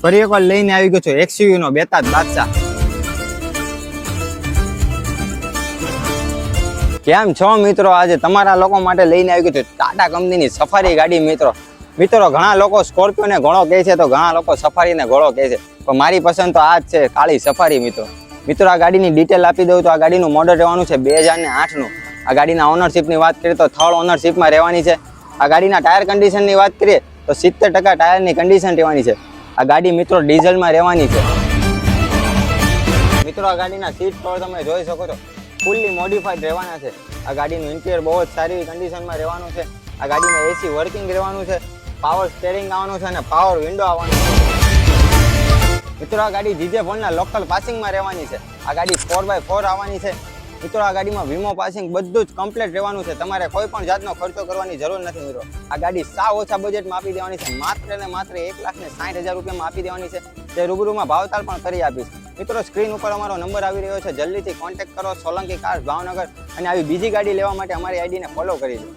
ફરી એકવાર લઈને આવી ગયો છું XUV નો બેતાજ બાદશાહ. કેમ છો મિત્રો? આજે તમારા લોકો માટે લઈને આવી ગયો છું ટાટા કંપનીની સફારી ગાડી. મિત્રો ઘણા લોકો સ્કોર્પિયો ને ઘોડો કહે છે, તો ઘણા લોકો સફારી ને ઘોડો કહે છે, પણ મારી પસંદ તો આ જ છે, કાળી સફારી. મિત્રો આ ગાડીની ડિટેલ આપી દઉં તો આ ગાડીનું મોડલ રહેવાનું છે 2008 નું. આ ગાડીના ઓનરશિપની વાત કરીએ તો થર્ડ ઓનરશિપમાં રહેવાની છે. આ ગાડીના ટાયર કન્ડિશનની વાત કરીએ તો 70% ટાયરની કન્ડિશન રહેવાની છે. આ ગાડી મિત્રો ડીઝલમાં રહેવાની છે. મિત્રો આ ગાડીના સીટ કવર તમે જોઈ શકો છો, ફૂલ્લી મોડિફાઈડ રહેવાના છે. આ ગાડીનું ઇન્ટિરિયર બહુ જ સારી કન્ડિશનમાં રહેવાનું છે. આ ગાડીમાં એસી વર્કિંગ રહેવાનું છે, પાવર સ્ટેરિંગ આવવાનું છે અને પાવર વિન્ડો આવવાનું છે. મિત્રો આ ગાડી જીજે ફોનના લોકલ પાસિંગમાં રહેવાની છે. આ ગાડી 4x4 આવવાની છે. મિત્રો આ ગાડીમાં વીમો પાસિંગ બધું જ કમ્પ્લીટ રહેવાનું છે. તમારે કોઈ પણ જાતનો ખર્ચો કરવાની જરૂર નથી. મિત્રો આ ગાડી સાવ ઓછા બજેટમાં આપી દેવાની છે, માત્ર ને માત્ર 1,60,000 રૂપિયામાં આપી દેવાની છે. જે રૂબરૂમાં ભાવતાલ પણ કરી આપીશ. મિત્રો સ્ક્રીન ઉપર અમારો નંબર આવી રહ્યો છે, જલ્દીથી કોન્ટેક્ટ કરો. સોલંકી કાર્સ ભાવનગર. અને આવી બીજી ગાડી લેવા માટે અમારી આઈડીને ફોલો કરી દો.